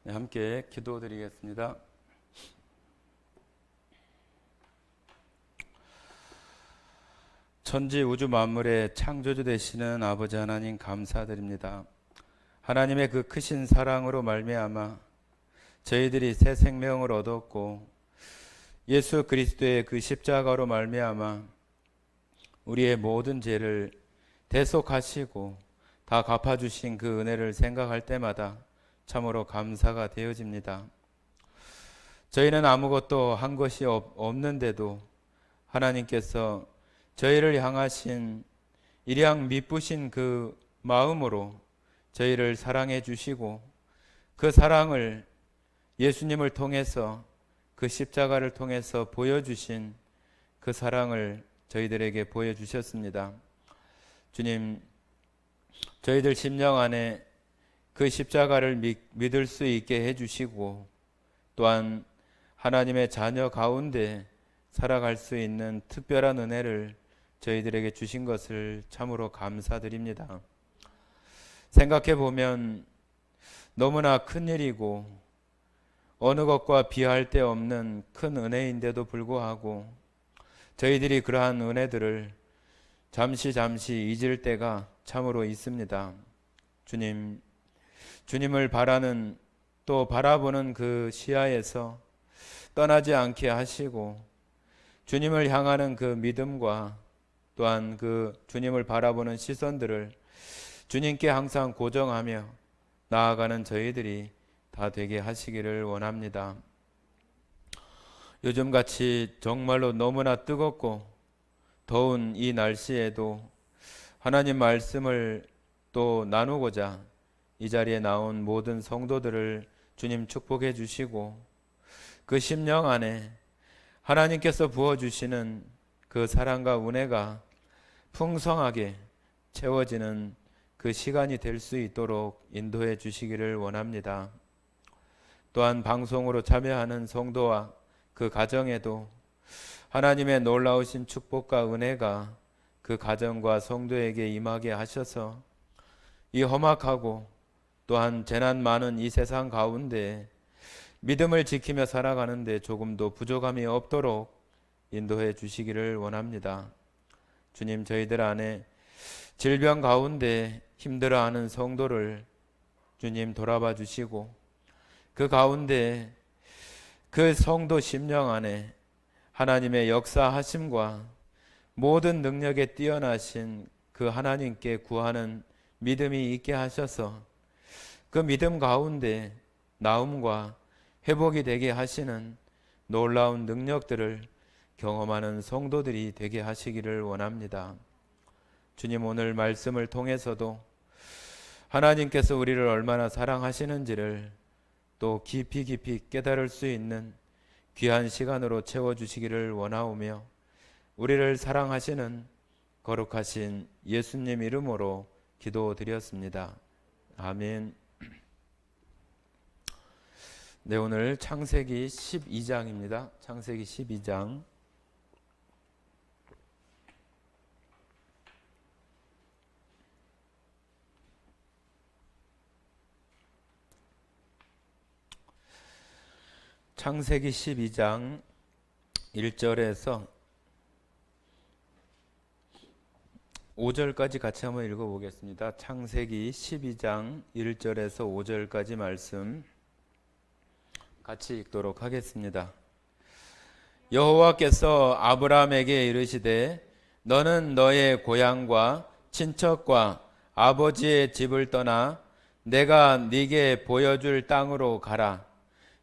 네, 함께 기도드리겠습니다. 천지 우주 만물의 창조주 되시는 아버지 하나님 감사드립니다. 하나님의 그 크신 사랑으로 말미암아 저희들이 새 생명을 얻었고 예수 그리스도의 그 십자가로 말미암아 우리의 모든 죄를 대속하시고 다 갚아주신 그 은혜를 생각할 때마다 참으로 감사가 되어집니다. 저희는 아무것도 한 것이 없는데도 하나님께서 저희를 향하신 일양 미쁘신 그 마음으로 저희를 사랑해 주시고 그 사랑을 예수님을 통해서 그 십자가를 통해서 보여주신 그 사랑을 저희들에게 보여주셨습니다. 주님, 저희들 심령 안에 그 십자가를 믿을 수 있게 해주시고 또한 하나님의 자녀 가운데 살아갈 수 있는 특별한 은혜를 저희들에게 주신 것을 참으로 감사드립니다. 생각해 보면 너무나 큰 일이고 어느 것과 비할 데 없는 큰 은혜인데도 불구하고 저희들이 그러한 은혜들을 잠시 잊을 때가 참으로 있습니다. 주님을 바라는 또 바라보는 그 시야에서 떠나지 않게 하시고 주님을 향하는 그 믿음과 또한 그 주님을 바라보는 시선들을 주님께 항상 고정하며 나아가는 저희들이 다 되게 하시기를 원합니다. 요즘같이 정말로 너무나 뜨겁고 더운 이 날씨에도 하나님 말씀을 또 나누고자 이 자리에 나온 모든 성도들을 주님 축복해 주시고 그 심령 안에 하나님께서 부어주시는 그 사랑과 은혜가 풍성하게 채워지는 그 시간이 될 수 있도록 인도해 주시기를 원합니다. 또한 방송으로 참여하는 성도와 그 가정에도 하나님의 놀라우신 축복과 은혜가 그 가정과 성도에게 임하게 하셔서 이 험악하고 또한 재난 많은 이 세상 가운데 믿음을 지키며 살아가는데 조금도 부족함이 없도록 인도해 주시기를 원합니다. 주님, 저희들 안에 질병 가운데 힘들어하는 성도를 주님 돌아봐 주시고 그 가운데 그 성도 심령 안에 하나님의 역사하심과 모든 능력에 뛰어나신 그 하나님께 구하는 믿음이 있게 하셔서 그 믿음 가운데 나음과 회복이 되게 하시는 놀라운 능력들을 경험하는 성도들이 되게 하시기를 원합니다. 주님, 오늘 말씀을 통해서도 하나님께서 우리를 얼마나 사랑하시는지를 또 깊이 깨달을 수 있는 귀한 시간으로 채워주시기를 원하오며 우리를 사랑하시는 거룩하신 예수님 이름으로 기도드렸습니다. 아멘. 네, 오늘 창세기 12장입니다. 창세기 12장. 창세기 12장 1절에서 5절까지 같이 한번 읽어보겠습니다. 창세기 12장 1절에서 5절까지 말씀 같이 읽도록 하겠습니다. 여호와께서 아브라함에게 이르시되 너는 너의 고향과 친척과 아버지의 집을 떠나 내가 네게 보여줄 땅으로 가라.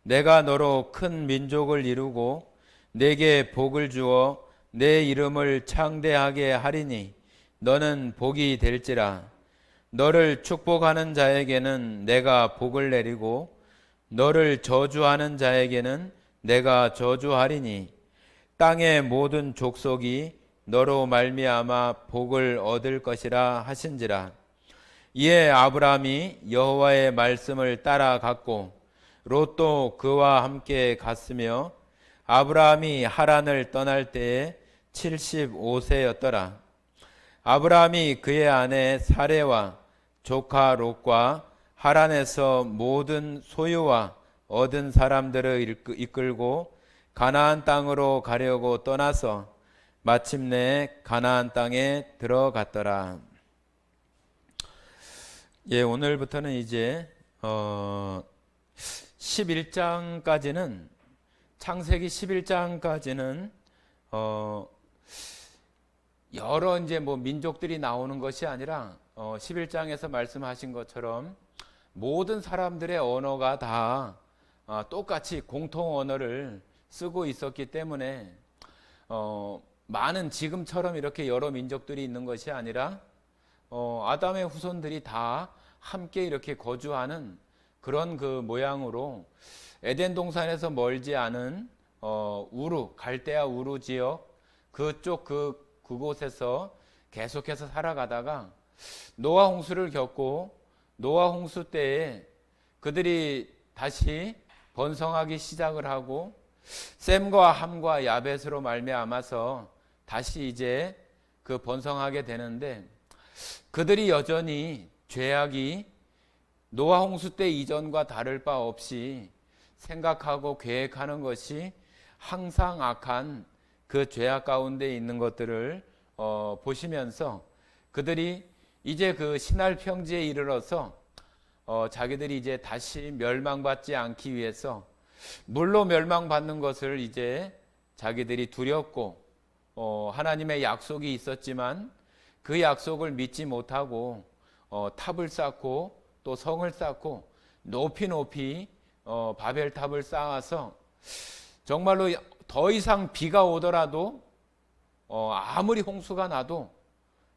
내가 너로 큰 민족을 이루고 네게 복을 주어 내 이름을 창대하게 하리니 너는 복이 될지라. 너를 축복하는 자에게는 내가 복을 내리고 너를 저주하는 자에게는 내가 저주하리니 땅의 모든 족속이 너로 말미암아 복을 얻을 것이라 하신지라. 이에 아브라함이 여호와의 말씀을 따라갔고 롯도 그와 함께 갔으며 아브라함이 하란을 떠날 때에 75세였더라. 아브라함이 그의 아내 사레와 조카 롯과 하란에서 모든 소유와 얻은 사람들을 이끌고 가나안 땅으로 가려고 떠나서 마침내 가나안 땅에 들어갔더라. 예, 오늘부터는 이제 11장까지는 창세기 11장까지는 여러 이제 뭐 민족들이 나오는 것이 아니라 11장에서 말씀하신 것처럼 모든 사람들의 언어가 다 똑같이 공통 언어를 쓰고 있었기 때문에 많은 지금처럼 이렇게 여러 민족들이 있는 것이 아니라 아담의 후손들이 다 함께 이렇게 거주하는 그런 그 모양으로 에덴 동산에서 멀지 않은 우루, 갈대아 우루 지역 그쪽 그곳에서 계속해서 살아가다가 노아 홍수를 겪고 노아 홍수 때에 그들이 다시 번성하기 시작을 하고 셈과 함과 야벳으로 말미암아서 다시 이제 그 번성하게 되는데 그들이 여전히 죄악이 노아 홍수 때 이전과 다를 바 없이 생각하고 계획하는 것이 항상 악한 그 죄악 가운데 있는 것들을 보시면서 그들이 이제 그 신할 평지에 이르러서 자기들이 이제 다시 멸망받지 않기 위해서 물로 멸망받는 것을 이제 자기들이 두렵고 하나님의 약속이 있었지만 그 약속을 믿지 못하고 탑을 쌓고 또 성을 쌓고 높이 바벨탑을 쌓아서 정말로 더 이상 비가 오더라도 아무리 홍수가 나도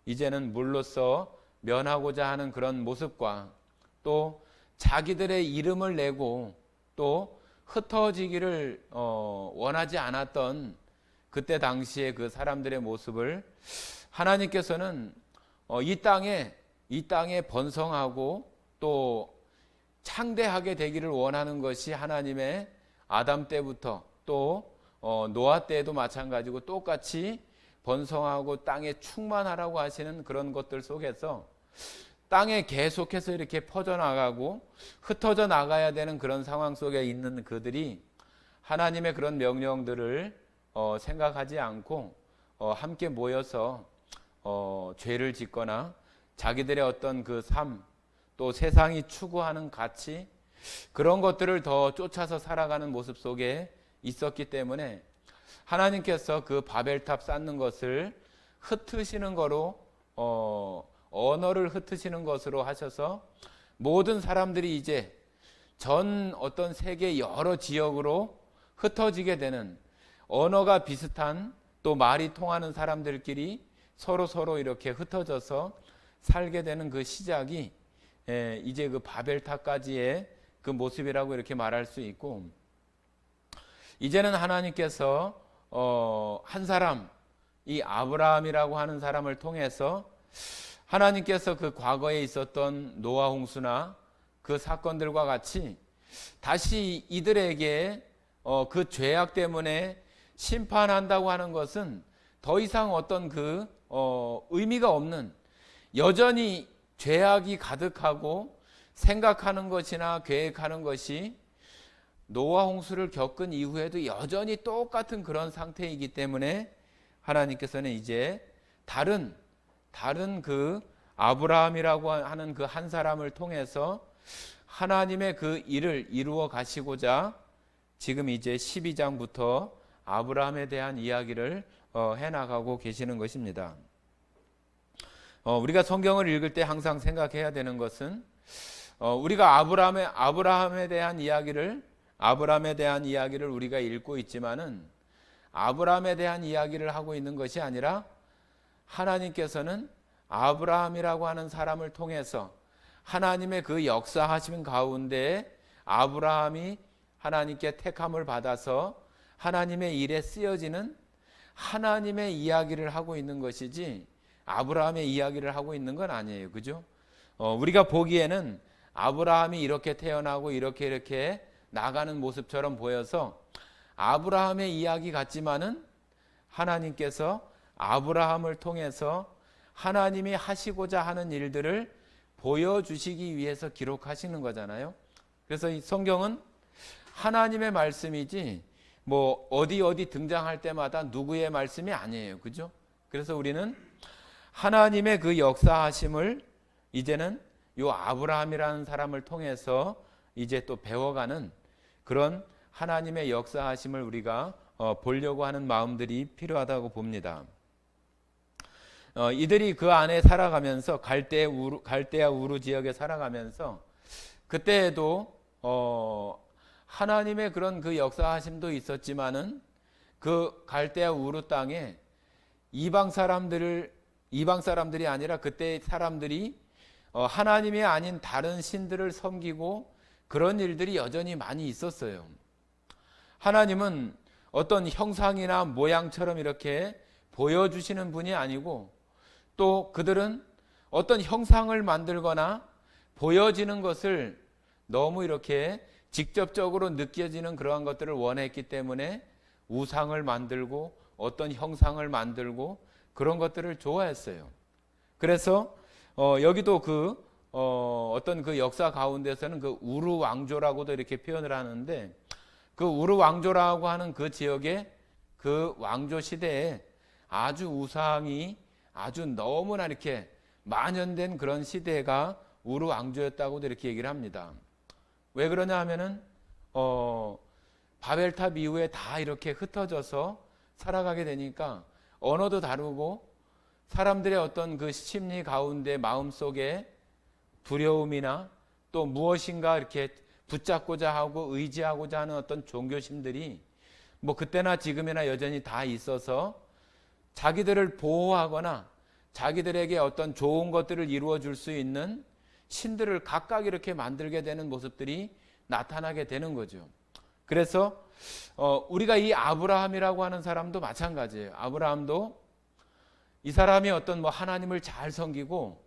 이제는 물로써 면하고자 하는 그런 모습과 또 자기들의 이름을 내고 또 흩어지기를 원하지 않았던 그때 당시에 그 사람들의 모습을 하나님께서는 이 땅에 번성하고 또 창대하게 되기를 원하는 것이 하나님의 아담 때부터 또 노아 때에도 마찬가지고 똑같이 번성하고 땅에 충만하라고 하시는 그런 것들 속에서 땅에 계속해서 이렇게 퍼져나가고 흩어져 나가야 되는 그런 상황 속에 있는 그들이 하나님의 그런 명령들을 생각하지 않고 함께 모여서 죄를 짓거나 자기들의 어떤 그 삶 또 세상이 추구하는 가치 그런 것들을 더 쫓아서 살아가는 모습 속에 있었기 때문에 하나님께서 그 바벨탑 쌓는 것을 흩으시는 거로 언어를 흩으시는 것으로 하셔서 모든 사람들이 이제 전 어떤 세계 여러 지역으로 흩어지게 되는 언어가 비슷한 또 말이 통하는 사람들끼리 서로 이렇게 흩어져서 살게 되는 그 시작이 이제 그 바벨탑까지의 그 모습이라고 이렇게 말할 수 있고 이제는 하나님께서 한 사람 이 아브라함이라고 하는 사람을 통해서 하나님께서 그 과거에 있었던 노아 홍수나 그 사건들과 같이 다시 이들에게 그 죄악 때문에 심판한다고 하는 것은 더 이상 어떤 그 의미가 없는 여전히 죄악이 가득하고 생각하는 것이나 계획하는 것이 노아 홍수를 겪은 이후에도 여전히 똑같은 그런 상태이기 때문에 하나님께서는 이제 다른 그 아브라함이라고 하는 그 한 사람을 통해서 하나님의 그 일을 이루어 가시고자 지금 이제 12장부터 아브라함에 대한 이야기를 해나가고 계시는 것입니다. 우리가 성경을 읽을 때 항상 생각해야 되는 것은 우리가 아브라함에 대한 이야기를 우리가 읽고 있지만은 아브라함에 대한 이야기를 하고 있는 것이 아니라 하나님께서는 아브라함이라고 하는 사람을 통해서 하나님의 그 역사하심 가운데 아브라함이 하나님께 택함을 받아서 하나님의 일에 쓰여지는 하나님의 이야기를 하고 있는 것이지 아브라함의 이야기를 하고 있는 건 아니에요. 그죠? 우리가 보기에는 아브라함이 이렇게 태어나고 이렇게 나가는 모습처럼 보여서 아브라함의 이야기 같지만은 하나님께서 아브라함을 통해서 하나님이 하시고자 하는 일들을 보여주시기 위해서 기록하시는 거잖아요. 그래서 이 성경은 하나님의 말씀이지 뭐 어디 등장할 때마다 누구의 말씀이 아니에요. 그죠? 그래서 우리는 하나님의 그 역사하심을 이제는 요 아브라함이라는 사람을 통해서 이제 또 배워가는 그런 하나님의 역사하심을 우리가 보려고 하는 마음들이 필요하다고 봅니다. 이들이 그 안에 살아가면서 갈대아 우루 지역에 살아가면서 그때에도 하나님의 그런 그 역사하심도 있었지만은 그 갈대아 우루 땅에 이방 사람들이 아니라 그때 사람들이 하나님이 아닌 다른 신들을 섬기고 그런 일들이 여전히 많이 있었어요. 하나님은 어떤 형상이나 모양처럼 이렇게 보여주시는 분이 아니고 또 그들은 어떤 형상을 만들거나 보여지는 것을 너무 이렇게 직접적으로 느껴지는 그러한 것들을 원했기 때문에 우상을 만들고 어떤 형상을 만들고 그런 것들을 좋아했어요. 그래서 여기도 어떤 그 역사 가운데서는 그 우루 왕조라고도 이렇게 표현을 하는데 그 우루 왕조라고 하는 그 지역의 그 왕조 시대에 아주 우상이 아주 너무나 이렇게 만연된 그런 시대가 우루 왕조였다고도 이렇게 얘기를 합니다. 왜 그러냐 하면은 바벨탑 이후에 다 이렇게 흩어져서 살아가게 되니까 언어도 다르고 사람들의 어떤 그 심리 가운데 마음속에 두려움이나 또 무엇인가 이렇게 붙잡고자 하고 의지하고자 하는 어떤 종교심들이 뭐 그때나 지금이나 여전히 다 있어서 자기들을 보호하거나 자기들에게 어떤 좋은 것들을 이루어 줄 수 있는 신들을 각각 이렇게 만들게 되는 모습들이 나타나게 되는 거죠. 그래서 우리가 이 아브라함이라고 하는 사람도 마찬가지예요. 아브라함도 이 사람이 어떤 뭐 하나님을 잘 섬기고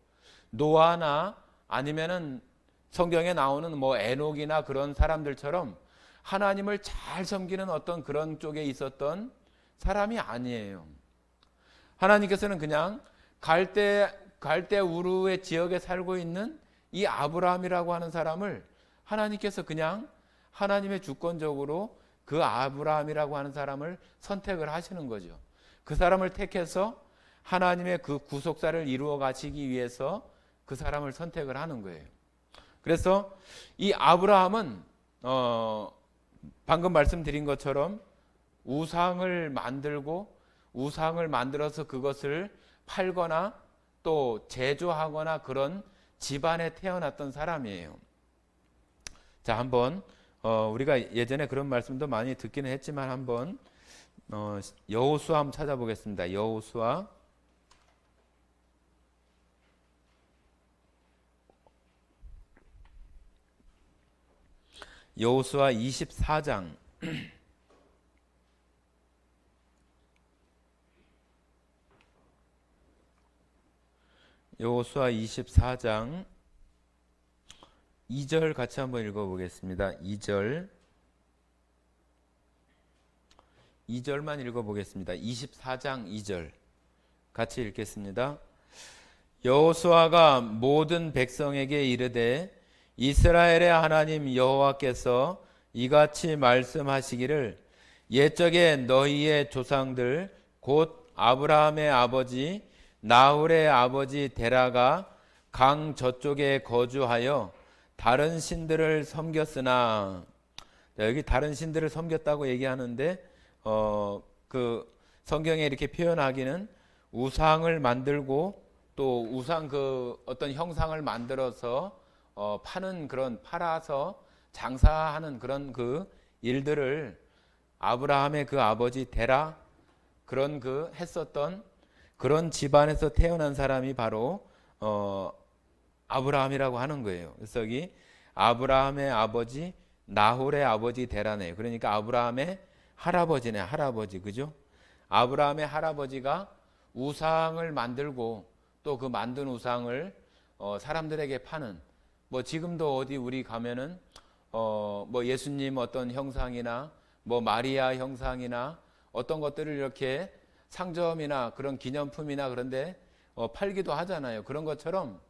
노아나 아니면은 성경에 나오는 뭐 에녹이나 그런 사람들처럼 하나님을 잘 섬기는 어떤 그런 쪽에 있었던 사람이 아니에요. 하나님께서는 그냥 갈대 우르의 지역에 살고 있는 이 아브라함이라고 하는 사람을 하나님께서 그냥 하나님의 주권적으로 그 아브라함이라고 하는 사람을 선택을 하시는 거죠. 그 사람을 택해서 하나님의 그 구속사를 이루어 가시기 위해서 그 사람을 선택을 하는 거예요. 그래서 이 아브라함은 방금 말씀드린 것처럼 우상을 만들어서 그것을 팔거나 또 제조하거나 그런 집안에 태어났던 사람이에요. 자, 한번 우리가 예전에 그런 말씀도 많이 듣기는 했지만 한번 여호수아 한번 찾아보겠습니다. 여호수아 24장 여호수아 24장 2절 같이 한번 읽어보겠습니다. 2절만 읽어보겠습니다. 24장 2절 같이 읽겠습니다. 여호수아가 모든 백성에게 이르되 이스라엘의 하나님 여호와께서 이같이 말씀하시기를 옛적에 너희의 조상들 곧 아브라함의 아버지 나홀의 아버지 데라가 강 저쪽에 거주하여 다른 신들을 섬겼으나, 여기 다른 신들을 섬겼다고 얘기하는데 그 성경에 이렇게 표현하기는 우상을 만들고 또 우상 그 어떤 형상을 만들어서 팔아서 장사하는 그런 그 일들을 아브라함의 그 아버지 데라 그런 그 했었던 그런 집안에서 태어난 사람이 바로 아브라함이라고 하는 거예요. 그래서 여기 아브라함의 아버지 나홀의 아버지 데라네요. 그러니까 아브라함의 할아버지네, 할아버지. 그죠? 아브라함의 할아버지가 우상을 만들고 또 그 만든 우상을 사람들에게 파는, 뭐 지금도 어디 우리 가면은 뭐 예수님 어떤 형상이나 뭐 마리아 형상이나 어떤 것들을 이렇게 상점이나 그런 기념품이나 그런데 팔기도 하잖아요. 그런 것처럼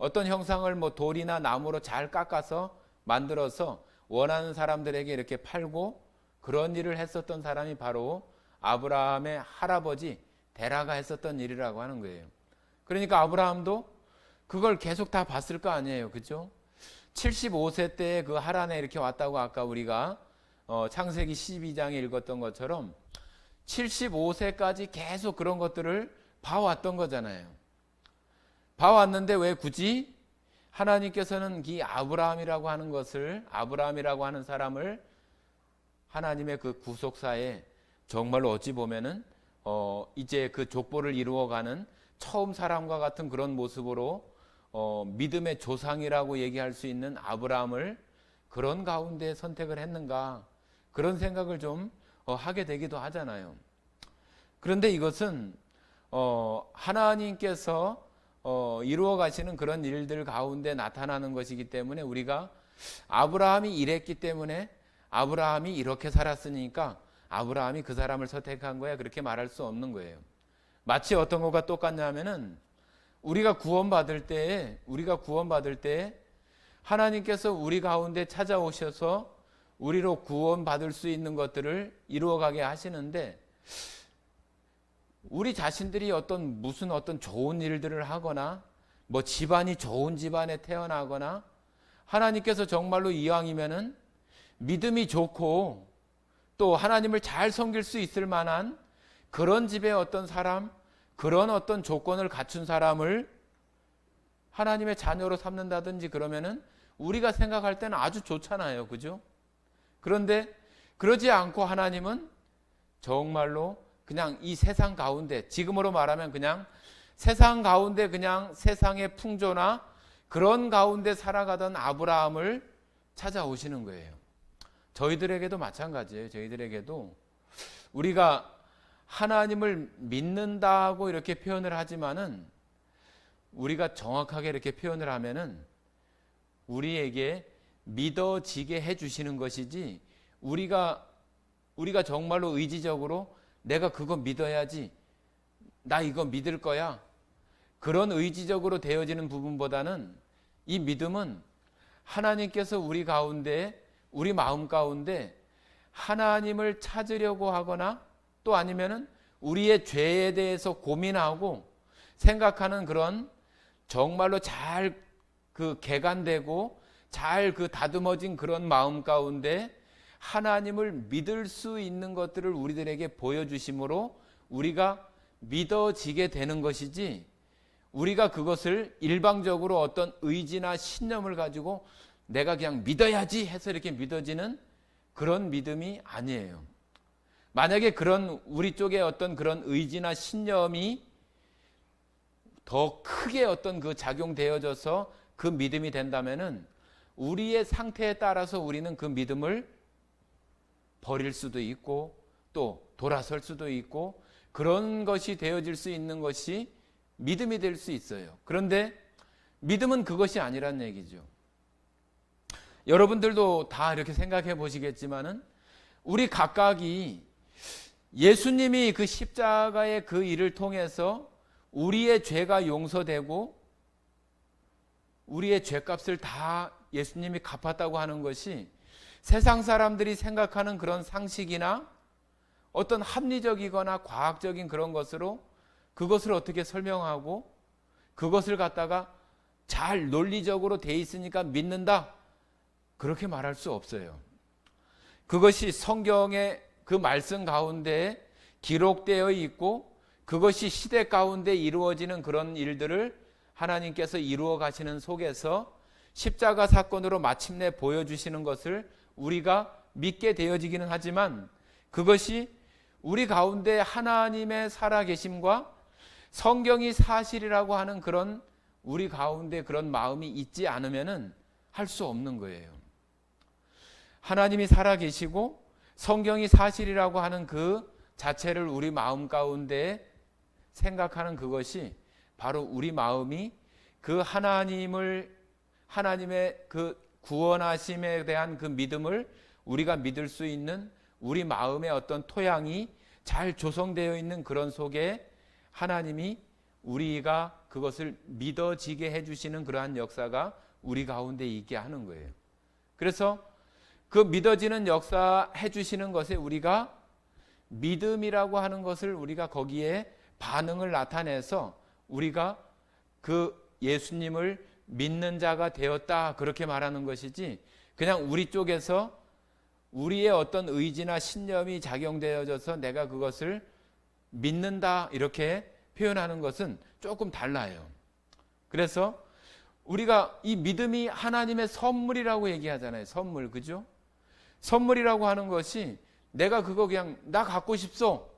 어떤 형상을 뭐 돌이나 나무로 잘 깎아서 만들어서 원하는 사람들에게 이렇게 팔고 그런 일을 했었던 사람이 바로 아브라함의 할아버지 데라가 했었던 일이라고 하는 거예요. 그러니까 아브라함도 그걸 계속 다 봤을 거 아니에요. 그죠? 75세 때에 그 하란에 이렇게 왔다고 아까 우리가 창세기 12장에 읽었던 것처럼 75세까지 계속 그런 것들을 봐왔던 거잖아요. 봐왔는데 왜 굳이 하나님께서는 이 아브라함이라고 하는 것을, 아브라함이라고 하는 사람을 하나님의 그 구속사에 정말로 어찌 보면은 이제 그 족보를 이루어가는 처음 사람과 같은 그런 모습으로 믿음의 조상이라고 얘기할 수 있는 아브라함을 그런 가운데 선택을 했는가, 그런 생각을 좀 하게 되기도 하잖아요. 그런데 이것은 하나님께서 이루어 가시는 그런 일들 가운데 나타나는 것이기 때문에 우리가 아브라함이 이랬기 때문에 아브라함이 이렇게 살았으니까 아브라함이 그 사람을 선택한 거야, 그렇게 말할 수 없는 거예요. 마치 어떤 것과 똑같냐면은 우리가 구원받을 때 하나님께서 우리 가운데 찾아오셔서 우리로 구원받을 수 있는 것들을 이루어가게 하시는데, 우리 자신들이 무슨 좋은 일들을 하거나 뭐 집안이 좋은 집안에 태어나거나 하나님께서 정말로 이왕이면은 믿음이 좋고 또 하나님을 잘 섬길 수 있을 만한 그런 집의 어떤 사람, 그런 어떤 조건을 갖춘 사람을 하나님의 자녀로 삼는다든지 그러면은 우리가 생각할 때는 아주 좋잖아요. 그죠? 그런데 그러지 않고 하나님은 정말로 그냥 이 세상 가운데, 지금으로 말하면 그냥 세상 가운데 그냥 세상의 풍조나 그런 가운데 살아가던 아브라함을 찾아오시는 거예요. 저희들에게도 마찬가지예요. 저희들에게도 우리가 하나님을 믿는다고 이렇게 표현을 하지만은 우리가 정확하게 이렇게 표현을 하면은 우리에게 믿어지게 해주시는 것이지, 우리가 정말로 의지적으로 내가 그거 믿어야지, 나 이거 믿을 거야, 그런 의지적으로 되어지는 부분보다는 이 믿음은 하나님께서 우리 가운데, 우리 마음 가운데 하나님을 찾으려고 하거나 또 아니면은 우리의 죄에 대해서 고민하고 생각하는 그런 정말로 잘 그 개간되고 잘 그 다듬어진 그런 마음 가운데 하나님을 믿을 수 있는 것들을 우리들에게 보여주심으로 우리가 믿어지게 되는 것이지, 우리가 그것을 일방적으로 어떤 의지나 신념을 가지고 내가 그냥 믿어야지 해서 이렇게 믿어지는 그런 믿음이 아니에요. 만약에 그런 우리 쪽에 어떤 그런 의지나 신념이 더 크게 어떤 그 작용되어져서 그 믿음이 된다면은 우리의 상태에 따라서 우리는 그 믿음을 버릴 수도 있고 또 돌아설 수도 있고 그런 것이 되어질 수 있는 것이 믿음이 될 수 있어요. 그런데 믿음은 그것이 아니란 얘기죠. 여러분들도 다 이렇게 생각해 보시겠지만은 우리 각각이 예수님이 그 십자가의 그 일을 통해서 우리의 죄가 용서되고 우리의 죄값을 다 예수님이 갚았다고 하는 것이 세상 사람들이 생각하는 그런 상식이나 어떤 합리적이거나 과학적인 그런 것으로 그것을 어떻게 설명하고 그것을 갖다가 잘 논리적으로 돼 있으니까 믿는다, 그렇게 말할 수 없어요. 그것이 성경의 그 말씀 가운데 기록되어 있고 그것이 시대 가운데 이루어지는 그런 일들을 하나님께서 이루어 가시는 속에서 십자가 사건으로 마침내 보여주시는 것을 우리가 믿게 되어지기는 하지만, 그것이 우리 가운데 하나님의 살아계심과 성경이 사실이라고 하는 그런 우리 가운데 그런 마음이 있지 않으면은 할 수 없는 거예요. 하나님이 살아계시고 성경이 사실이라고 하는 그 자체를 우리 마음 가운데 생각하는 그것이 바로 우리 마음이 그 하나님의 그 구원하심에 대한 그 믿음을 우리가 믿을 수 있는 우리 마음의 어떤 토양이 잘 조성되어 있는 그런 속에 하나님이 우리가 그것을 믿어지게 해주시는 그러한 역사가 우리 가운데 있게 하는 거예요. 그래서 그 믿어지는 역사 해주시는 것에 우리가 믿음이라고 하는 것을 우리가 거기에 반응을 나타내서 우리가 그 예수님을 믿는 자가 되었다 그렇게 말하는 것이지, 그냥 우리 쪽에서 우리의 어떤 의지나 신념이 작용되어져서 내가 그것을 믿는다 이렇게 표현하는 것은 조금 달라요. 그래서 우리가 이 믿음이 하나님의 선물이라고 얘기하잖아요. 선물, 그죠? 선물이라고 하는 것이 내가 그거 그냥 나 갖고 싶소,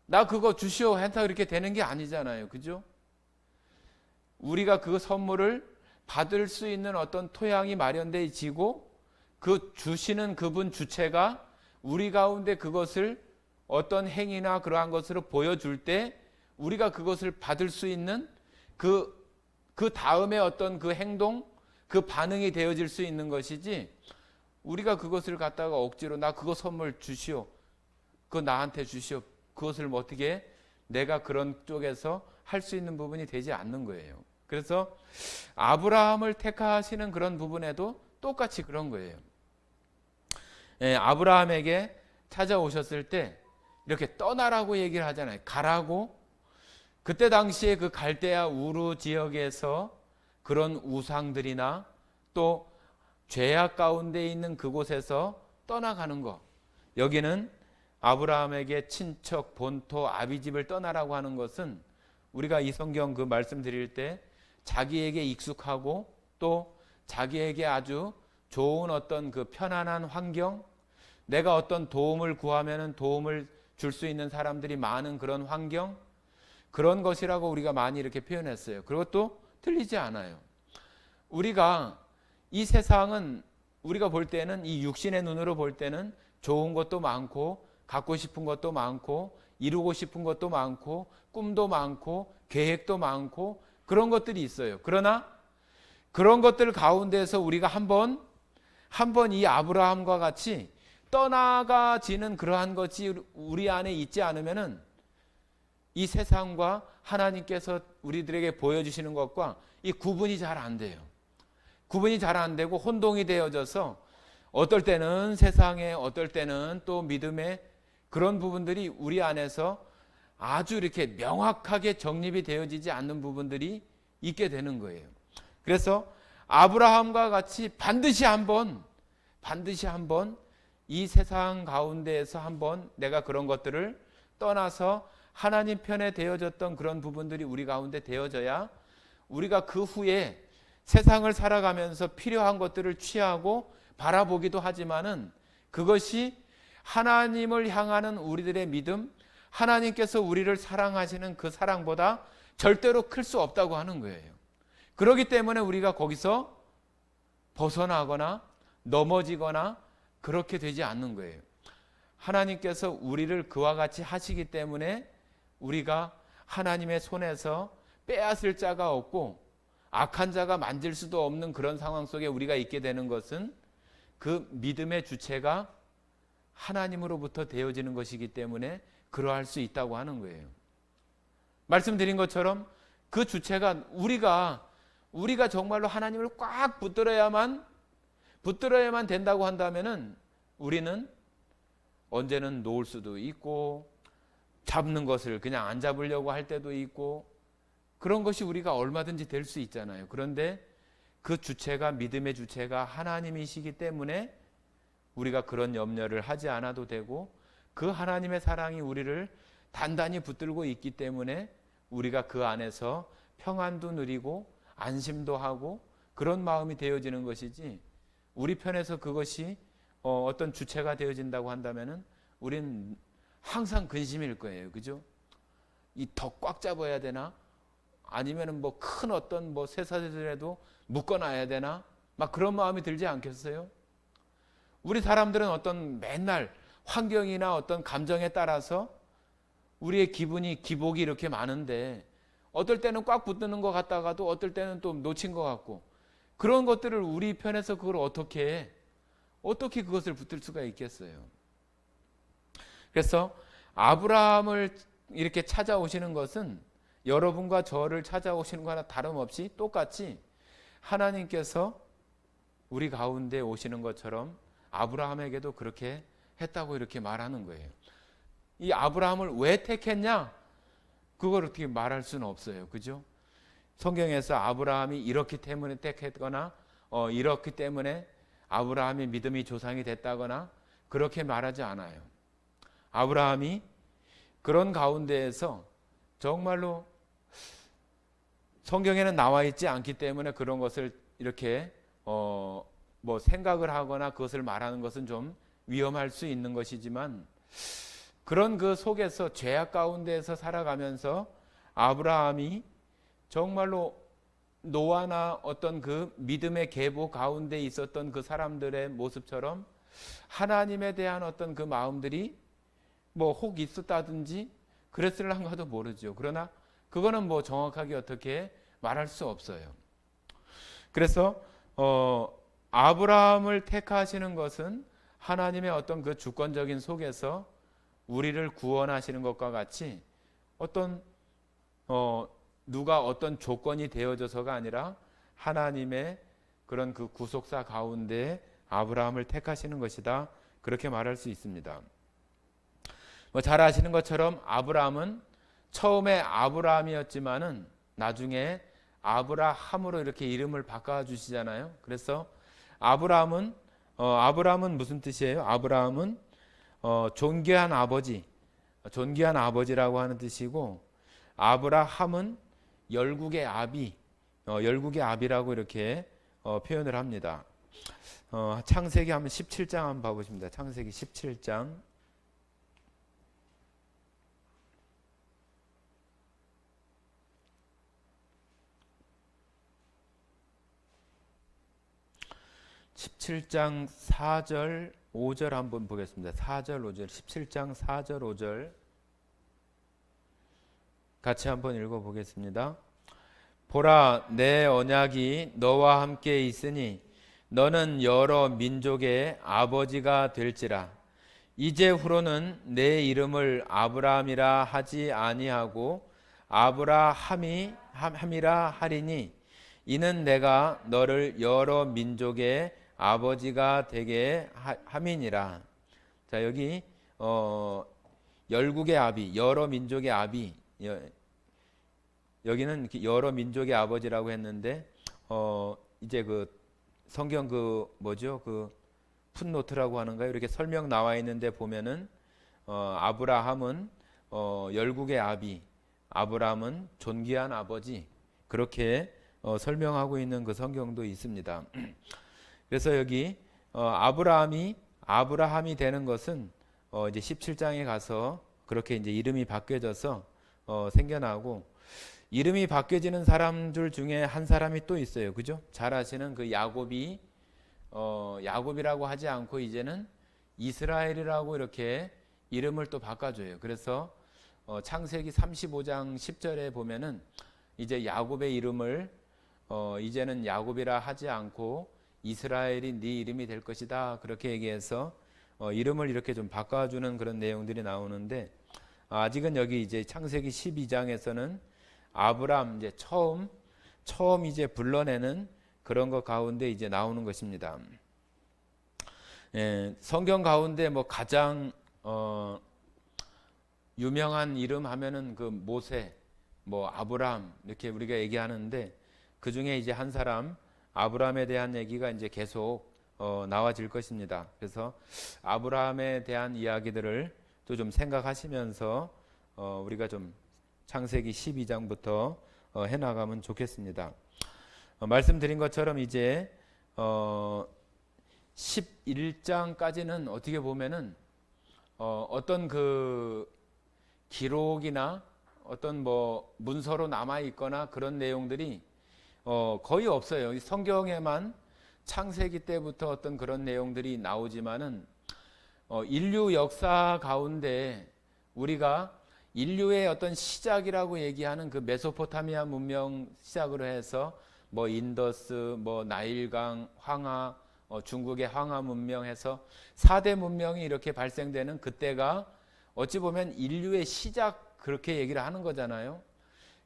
나 그거 주시오 한다 이렇게 되는 게 아니잖아요. 그죠? 우리가 그 선물을 받을 수 있는 어떤 토양이 마련되어지고 그 주시는 그분 주체가 우리 가운데 그것을 어떤 행위나 그러한 것으로 보여줄 때 우리가 그것을 받을 수 있는 그 다음에 어떤 그 행동, 그 반응이 되어질 수 있는 것이지, 우리가 그것을 갖다가 억지로 나 그거 선물 주시오, 그거 나한테 주시오, 그것을 뭐 어떻게 내가 그런 쪽에서 할 수 있는 부분이 되지 않는 거예요. 그래서 아브라함을 택하시는 그런 부분에도 똑같이 그런 거예요. 아브라함에게 찾아오셨을 때 이렇게 떠나라고 얘기를 하잖아요. 가라고. 그때 당시에 그 갈대아 우르 지역에서 그런 우상들이나 또 죄악 가운데 있는 그곳에서 떠나가는 것, 여기는 아브라함에게 친척, 본토, 아비집을 떠나라고 하는 것은 우리가 이 성경 그 말씀 드릴 때 자기에게 익숙하고 또 자기에게 아주 좋은 어떤 그 편안한 환경, 내가 어떤 도움을 구하면은 도움을 줄 수 있는 사람들이 많은 그런 환경, 그런 것이라고 우리가 많이 이렇게 표현했어요. 그것도 틀리지 않아요. 우리가 이 세상은 우리가 볼 때는 이 육신의 눈으로 볼 때는 좋은 것도 많고 갖고 싶은 것도 많고 이루고 싶은 것도 많고 꿈도 많고 계획도 많고 그런 것들이 있어요. 그러나 그런 것들 가운데서 우리가 한번 이 아브라함과 같이 떠나가지는 그러한 것이 우리 안에 있지 않으면은 이 세상과 하나님께서 우리들에게 보여주시는 것과 이 구분이 잘 안 돼요. 구분이 잘 안 되고 혼동이 되어져서 어떨 때는 세상에, 어떨 때는 또 믿음의 그런 부분들이 우리 안에서 아주 이렇게 명확하게 정립이 되어지지 않는 부분들이 있게 되는 거예요. 그래서 아브라함과 같이 반드시 한번 이 세상 가운데에서 한번 내가 그런 것들을 떠나서 하나님 편에 되어졌던 그런 부분들이 우리 가운데 되어져야 우리가 그 후에 세상을 살아가면서 필요한 것들을 취하고 바라보기도 하지만은 그것이 하나님을 향하는 우리들의 믿음, 하나님께서 우리를 사랑하시는 그 사랑보다 절대로 클 수 없다고 하는 거예요. 그렇기 때문에 우리가 거기서 벗어나거나 넘어지거나 그렇게 되지 않는 거예요. 하나님께서 우리를 그와 같이 하시기 때문에 우리가 하나님의 손에서 빼앗을 자가 없고 악한 자가 만질 수도 없는 그런 상황 속에 우리가 있게 되는 것은 그 믿음의 주체가 하나님으로부터 되어지는 것이기 때문에 그러할 수 있다고 하는 거예요. 말씀드린 것처럼 그 주체가 우리가 정말로 하나님을 꽉 붙들어야만 된다고 한다면은 우리는 언제는 놓을 수도 있고 잡는 것을 그냥 안 잡으려고 할 때도 있고 그런 것이 우리가 얼마든지 될 수 있잖아요. 그런데 그 주체가, 믿음의 주체가 하나님이시기 때문에 우리가 그런 염려를 하지 않아도 되고 그 하나님의 사랑이 우리를 단단히 붙들고 있기 때문에 우리가 그 안에서 평안도 누리고 안심도 하고 그런 마음이 되어지는 것이지, 우리 편에서 그것이 어떤 주체가 되어진다고 한다면은 우리는 항상 근심일 거예요. 그죠? 이 더 꽉 잡아야 되나? 아니면은 뭐 큰 어떤 뭐 쇠사슬이라도 묶어놔야 되나? 막 그런 마음이 들지 않겠어요? 우리 사람들은 어떤 맨날 환경이나 어떤 감정에 따라서 우리의 기복이 이렇게 많은데 어떨 때는 꽉 붙드는 것 같다가도 어떨 때는 또 놓친 것 같고, 그런 것들을 우리 편에서 그걸 어떻게 그것을 붙들 수가 있겠어요? 그래서 아브라함을 이렇게 찾아오시는 것은 여러분과 저를 찾아오시는 거나 다름없이 똑같이 하나님께서 우리 가운데 오시는 것처럼 아브라함에게도 그렇게 했다고 이렇게 말하는 거예요. 이 아브라함을 왜 택했냐? 그걸 어떻게 말할 수는 없어요. 그죠? 성경에서 아브라함이 이렇기 때문에 택했거나 이렇기 때문에 아브라함의 믿음이 조상이 됐다거나 그렇게 말하지 않아요. 아브라함이 그런 가운데에서 정말로 성경에는 나와 있지 않기 때문에 그런 것을 이렇게 뭐 생각을 하거나 그것을 말하는 것은 좀 위험할 수 있는 것이지만, 그런 그 속에서 죄악 가운데에서 살아가면서 아브라함이 정말로 노아나 어떤 그 믿음의 계보 가운데 있었던 그 사람들의 모습처럼 하나님에 대한 어떤 그 마음들이 뭐 혹 있었다든지 그랬을랑가도 모르죠. 그러나 그거는 뭐 정확하게 어떻게 말할 수 없어요. 그래서 아브라함을 택하시는 것은 하나님의 어떤 그 주권적인 속에서 우리를 구원하시는 것과 같이 어떤 누가 어떤 조건이 되어져서가 아니라 하나님의 그런 그 구속사 가운데 아브라함을 택하시는 것이다, 그렇게 말할 수 있습니다. 잘 아시는 것처럼 아브라함은 처음에 아브라함이었지만은 나중에 아브라함으로 이렇게 이름을 바꿔주시잖아요. 그래서 아브라함은 무슨 뜻이에요? 아브라함은 존귀한 아버지, 존귀한 아버지라고 하는 뜻이고, 아브라함은 열국의 아비, 열국의 아비라고 이렇게 표현을 합니다. 창세기 한번 17장 한번 봐보십니다. 창세기 17장. (17장) 4절 5절 한번 보겠습니다. 4절 5절 17장 4절 5절 같이 한번 읽어보겠습니다. 보라, 내 언약이 너와 함께 있으니 너는 여러 민족의 아버지가 될지라. 이제후로는 내 이름을 아브라함이라 하지 아니하고 아브라함이라 하리니 이는 내가 너를 여러 민족의 아버지가 되게 함이니라. 자, 여기 열국의 아비, 여러 민족의 아비, 여기는 여러 민족의 아버지라고 했는데 이제 그 성경 그 뭐죠? 그 풋노트라고 하는가요? 이렇게 설명 나와 있는데 보면은 아브라함은 열국의 아비, 아브라함은 존귀한 아버지, 그렇게 설명하고 있는 그 성경도 있습니다. 그래서 여기 아브라함이 되는 것은 이제 17장에 가서 그렇게 이제 이름이 바뀌어져서 생겨나고, 이름이 바뀌어지는 사람들 중에 한 사람이 또 있어요. 그죠? 잘 아시는 그 야곱이 야곱이라고 하지 않고 이제는 이스라엘이라고 이렇게 이름을 또 바꿔줘요. 그래서 창세기 35장 10절에 보면은 이제 야곱의 이름을 이제는 야곱이라 하지 않고 이스라엘이 네 이름이 될 것이다, 그렇게 얘기해서 이름을 이렇게 좀 바꿔주는 그런 내용들이 나오는데, 아직은 여기 이제 창세기 12장에서는 아브람 이제 처음 이제 불러내는 그런 것 가운데 이제 나오는 것입니다. 성경 가운데 뭐 가장 유명한 이름 하면은 그 모세, 뭐 아브람 이렇게 우리가 얘기하는데, 그 중에 이제 한 사람 아브람에 대한 얘기가 이제 계속 나와질 것입니다. 그래서 아브람에 대한 이야기들을 또 좀 생각하시면서 우리가 좀 창세기 12장부터 해나가면 좋겠습니다. 말씀드린 것처럼 이제 11장까지는 어떻게 보면은 어떤 그 기록이나 어떤 뭐 문서로 남아 있거나 그런 내용들이 거의 없어요. 성경에만 창세기 때부터 어떤 그런 내용들이 나오지만은 인류 역사 가운데 우리가 인류의 어떤 시작이라고 얘기하는 그 메소포타미아 문명 시작으로 해서 뭐 인더스, 뭐 나일강, 황하, 중국의 황하 문명해서 4대 문명이 이렇게 발생되는 그때가 어찌 보면 인류의 시작, 그렇게 얘기를 하는 거잖아요.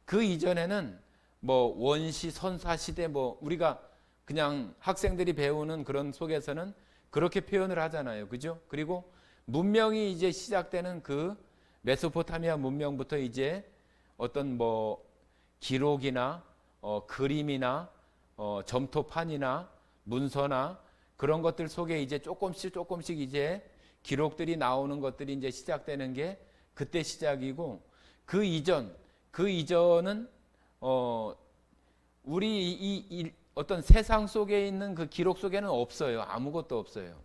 그 이전에는 뭐 원시 선사 시대 뭐 우리가 그냥 학생들이 배우는 그런 속에서는 그렇게 표현을 하잖아요. 그죠? 그리고 문명이 이제 시작되는 그 메소포타미아 문명부터 이제 어떤 뭐 기록이나 그림이나 점토판이나 문서나 그런 것들 속에 이제 조금씩 이제 기록들이 나오는 것들이 이제 시작되는 게 그때 시작이고, 그 이전은 우리 이 어떤 세상 속에 있는 그 기록 속에는 없어요. 아무것도 없어요.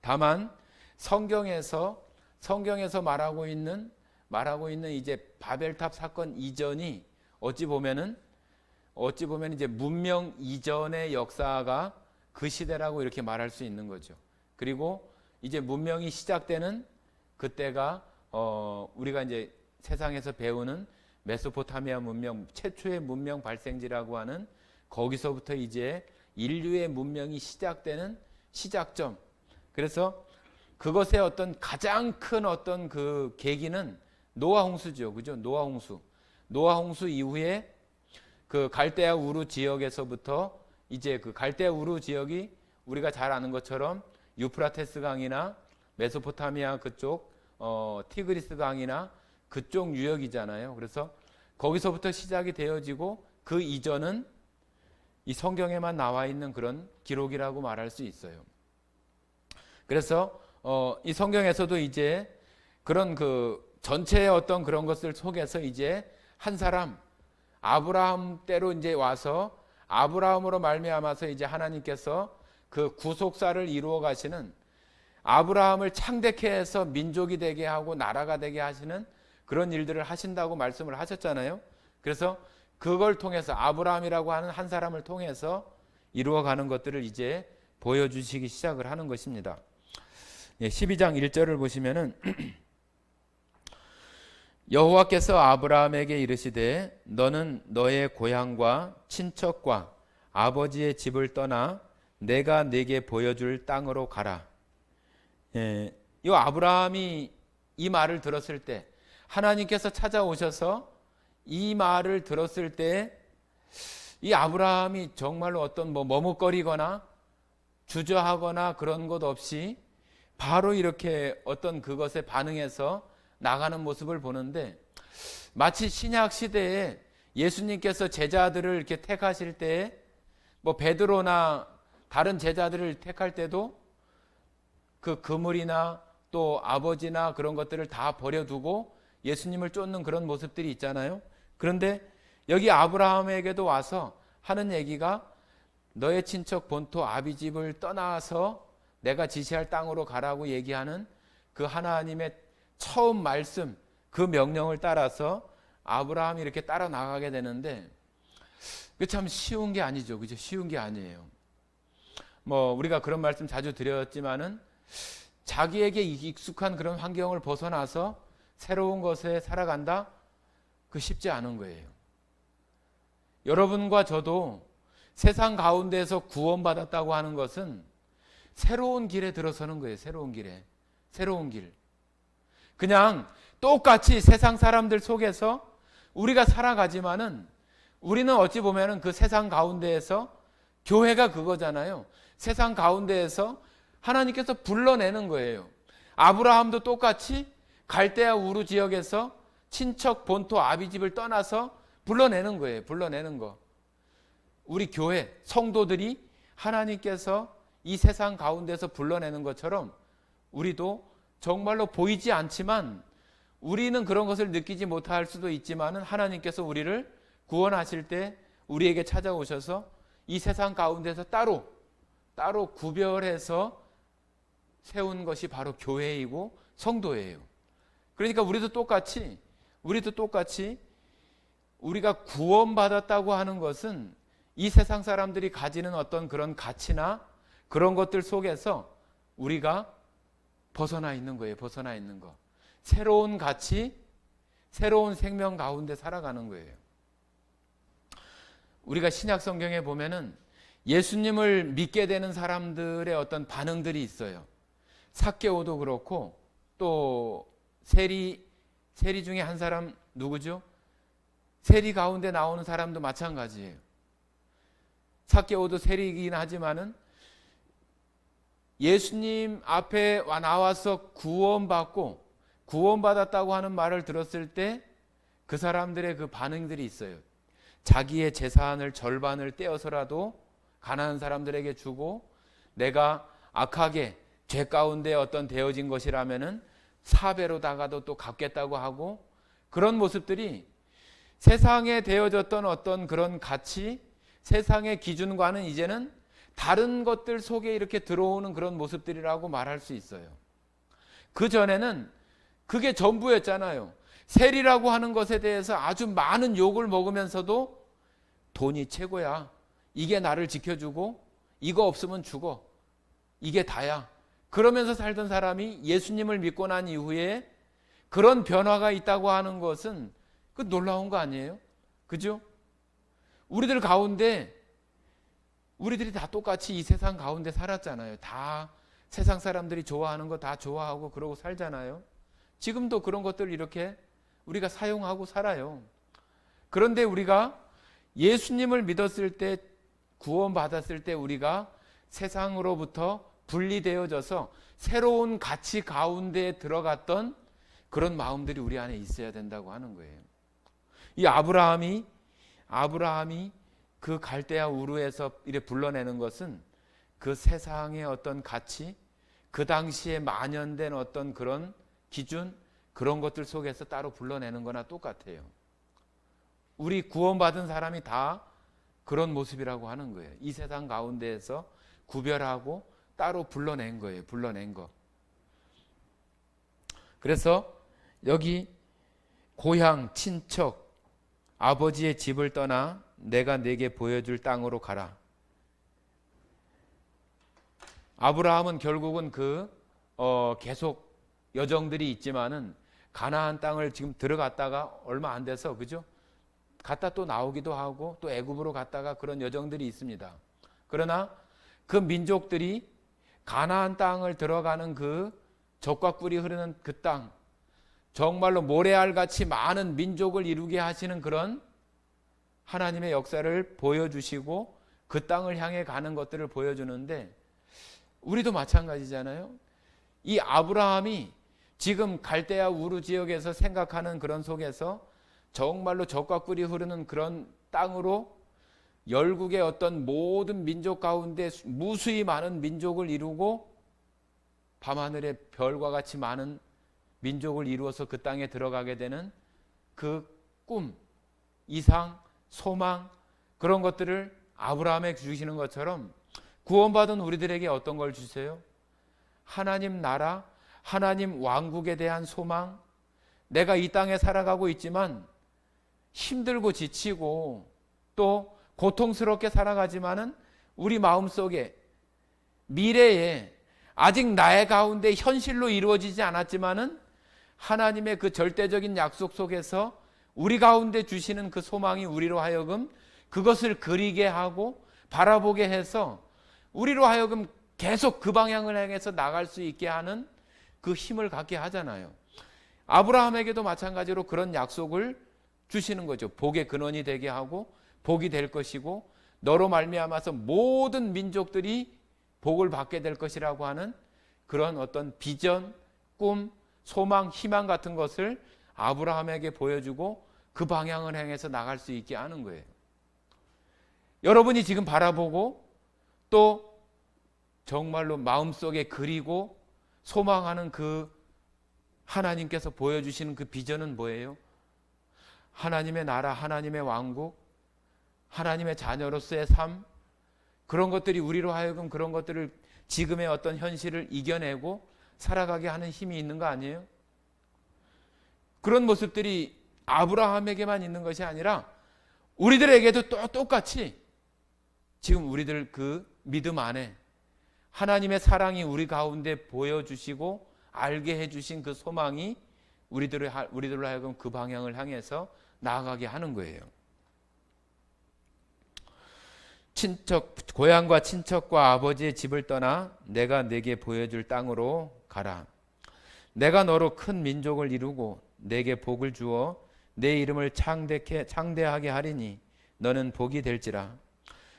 다만 성경에서 말하고 있는 이제 바벨탑 사건 이전이 어찌 보면 이제 문명 이전의 역사가 그 시대라고 이렇게 말할 수 있는 거죠. 그리고 이제 문명이 시작되는 그때가 우리가 이제 세상에서 배우는 메소포타미아 문명, 최초의 문명 발생지라고 하는, 거기서부터 이제 인류의 문명이 시작되는 시작점. 그래서 그것의 어떤 가장 큰 어떤 그 계기는 노아 홍수죠. 그죠? 노아 홍수 이후에 그 갈대아 우루 지역에서부터 이제 그 갈대아 우루 지역이 우리가 잘 아는 것처럼 유프라테스 강이나 메소포타미아 그쪽 티그리스 강이나 그쪽 유역이잖아요. 그래서 거기서부터 시작이 되어지고, 그 이전은 이 성경에만 나와 있는 그런 기록이라고 말할 수 있어요. 그래서 이 성경에서도 이제 그런 그 전체의 어떤 그런 것들 속에서 이제 한 사람 아브라함 때로 이제 와서 아브라함으로 말미암아서 이제 하나님께서 그 구속사를 이루어 가시는, 아브라함을 창대케 해서 민족이 되게 하고 나라가 되게 하시는 그런 일들을 하신다고 말씀을 하셨잖아요. 그래서 그걸 통해서 아브라함이라고 하는 한 사람을 통해서 이루어가는 것들을 이제 보여주시기 시작을 하는 것입니다. 12장 1절을 보시면은 여호와께서 아브라함에게 이르시되 너는 너의 고향과 친척과 아버지의 집을 떠나 내가 네게 보여줄 땅으로 가라. 이 아브라함이 이 말을 들었을 때, 하나님께서 찾아오셔서 이 말을 들었을 때 이 아브라함이 정말로 어떤 뭐 머뭇거리거나 주저하거나 그런 것 없이 바로 이렇게 어떤 그것에 반응해서 나가는 모습을 보는데, 마치 신약 시대에 예수님께서 제자들을 이렇게 택하실 때 뭐 베드로나 다른 제자들을 택할 때도 그 그물이나 또 아버지나 그런 것들을 다 버려두고 예수님을 쫓는 그런 모습들이 있잖아요. 그런데 여기 아브라함에게도 와서 하는 얘기가 너의 친척 본토 아비집을 떠나서 내가 지시할 땅으로 가라고 얘기하는 그 하나님의 처음 말씀, 그 명령을 따라서 아브라함이 이렇게 따라 나가게 되는데, 그 참 쉬운 게 아니죠. 그죠? 쉬운 게 아니에요. 뭐 우리가 그런 말씀 자주 드렸지만은 자기에게 익숙한 그런 환경을 벗어나서 새로운 것에 살아간다? 그 쉽지 않은 거예요. 여러분과 저도 세상 가운데에서 구원받았다고 하는 것은 새로운 길에 들어서는 거예요. 새로운 길. 그냥 똑같이 세상 사람들 속에서 우리가 살아가지만은 우리는 어찌 보면은 그 세상 가운데에서, 교회가 그거잖아요. 세상 가운데에서 하나님께서 불러내는 거예요. 아브라함도 똑같이 갈대아 우루 지역에서 친척 본토 아비집을 떠나서 불러내는 거예요. 불러내는 거. 우리 교회 성도들이 하나님께서 이 세상 가운데서 불러내는 것처럼 우리도 정말로 보이지 않지만, 우리는 그런 것을 느끼지 못할 수도 있지만은 하나님께서 우리를 구원하실 때 우리에게 찾아오셔서 이 세상 가운데서 따로 구별해서 세운 것이 바로 교회이고 성도예요. 그러니까 우리도 똑같이 우리가 구원받았다고 하는 것은 이 세상 사람들이 가지는 어떤 그런 가치나 그런 것들 속에서 우리가 벗어나 있는 거예요. 벗어나 있는 거. 새로운 가치, 새로운 생명 가운데 살아가는 거예요. 우리가 신약 성경에 보면은 예수님을 믿게 되는 사람들의 어떤 반응들이 있어요. 삭개오도 그렇고 또 세리 중에 한 사람 누구죠? 세리 가운데 나오는 사람도 마찬가지예요. 삭개오도 세리이긴 하지만은 예수님 앞에 나와서 구원받았다고 하는 말을 들었을 때 그 사람들의 그 반응들이 있어요. 자기의 재산을 절반을 떼어서라도 가난한 사람들에게 주고, 내가 악하게 죄 가운데 어떤 되어진 것이라면은 4배로다가도 또 갚겠다고 하고, 그런 모습들이 세상에 되어졌던 어떤 그런 가치, 세상의 기준과는 이제는 다른 것들 속에 이렇게 들어오는 그런 모습들이라고 말할 수 있어요. 그 전에는 그게 전부였잖아요. 세리라고 하는 것에 대해서 아주 많은 욕을 먹으면서도 돈이 최고야. 이게 나를 지켜주고 이거 없으면 죽어. 이게 다야. 그러면서 살던 사람이 예수님을 믿고 난 이후에 그런 변화가 있다고 하는 것은 그 놀라운 거 아니에요? 그죠? 우리들 가운데 우리들이 다 똑같이 이 세상 가운데 살았잖아요. 다 세상 사람들이 좋아하는 거 다 좋아하고 그러고 살잖아요. 지금도 그런 것들 이렇게 우리가 사용하고 살아요. 그런데 우리가 예수님을 믿었을 때, 구원받았을 때 우리가 세상으로부터 분리되어져서 새로운 가치 가운데 들어갔던 그런 마음들이 우리 안에 있어야 된다고 하는 거예요. 이 아브라함이 그 갈대아 우르에서 이렇게 불러내는 것은 그 세상의 어떤 가치, 그 당시에 만연된 어떤 그런 기준, 그런 것들 속에서 따로 불러내는 거나 똑같아요. 우리 구원받은 사람이 다 그런 모습이라고 하는 거예요. 이 세상 가운데에서 구별하고 따로 불러낸 거예요. 불러낸 거. 그래서 여기 고향, 친척, 아버지의 집을 떠나 내가 네게 보여줄 땅으로 가라. 아브라함은 결국은 계속 여정들이 있지만은 가나안 땅을 지금 들어갔다가 얼마 안 돼서, 그죠? 갔다 또 나오기도 하고 또 애굽으로 갔다가 그런 여정들이 있습니다. 그러나 그 민족들이 가나안 땅을 들어가는 그 젖과 꿀이 흐르는 그 땅, 정말로 모래알같이 많은 민족을 이루게 하시는 그런 하나님의 역사를 보여주시고 그 땅을 향해 가는 것들을 보여주는데, 우리도 마찬가지잖아요. 이 아브라함이 지금 갈대아 우르 지역에서 생각하는 그런 속에서 정말로 젖과 꿀이 흐르는 그런 땅으로 열국의 어떤 모든 민족 가운데 무수히 많은 민족을 이루고 밤하늘의 별과 같이 많은 민족을 이루어서 그 땅에 들어가게 되는 그 꿈, 이상, 소망, 그런 것들을 아브라함에게 주시는 것처럼 구원받은 우리들에게 어떤 걸 주세요? 하나님 나라, 하나님 왕국에 대한 소망. 내가 이 땅에 살아가고 있지만 힘들고 지치고 또 고통스럽게 살아가지만은 우리 마음속에 미래에 아직 나의 가운데 현실로 이루어지지 않았지만은 하나님의 그 절대적인 약속 속에서 우리 가운데 주시는 그 소망이 우리로 하여금 그것을 그리게 하고 바라보게 해서 우리로 하여금 계속 그 방향을 향해서 나갈 수 있게 하는 그 힘을 갖게 하잖아요. 아브라함에게도 마찬가지로 그런 약속을 주시는 거죠. 복의 근원이 되게 하고 복이 될 것이고 너로 말미암아서 모든 민족들이 복을 받게 될 것이라고 하는 그런 어떤 비전, 꿈, 소망, 희망 같은 것을 아브라함에게 보여주고 그 방향을 향해서 나갈 수 있게 하는 거예요. 여러분이 지금 바라보고 또 정말로 마음속에 그리고 소망하는 그 하나님께서 보여주시는 그 비전은 뭐예요? 하나님의 나라, 하나님의 왕국, 하나님의 자녀로서의 삶, 그런 것들이 우리로 하여금 그런 것들을 지금의 어떤 현실을 이겨내고 살아가게 하는 힘이 있는 거 아니에요? 그런 모습들이 아브라함에게만 있는 것이 아니라 우리들에게도 또 똑같이 지금 우리들 그 믿음 안에 하나님의 사랑이 우리 가운데 보여주시고 알게 해주신 그 소망이 우리들로 하여금 그 방향을 향해서 나아가게 하는 거예요. 고향과 친척과 아버지의 집을 떠나 내가 네게 보여줄 땅으로 가라. 내가 너로 큰 민족을 이루고 네게 복을 주어 내 이름을 창대하게 하리니 너는 복이 될지라.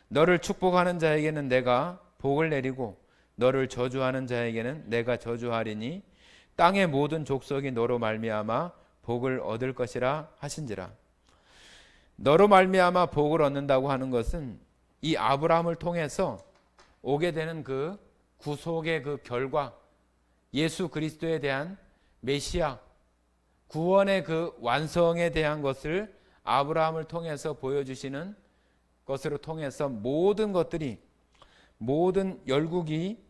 너를 축복하는 자에게는 내가 복을 내리고 너를 저주하는 자에게는 내가 저주하리니 땅의 모든 족속이 너로 말미암아 복을 얻을 것이라 하신지라. 너로 말미암아 복을 얻는다고 하는 것은 이 아브라함을 통해서 오게 되는 그 구속의 그 결과, 예수 그리스도에 대한 메시아 구원의 그 완성에 대한 것을 아브라함을 통해서 보여주시는 것으로 통해서 모든 것들이, 모든 열국이,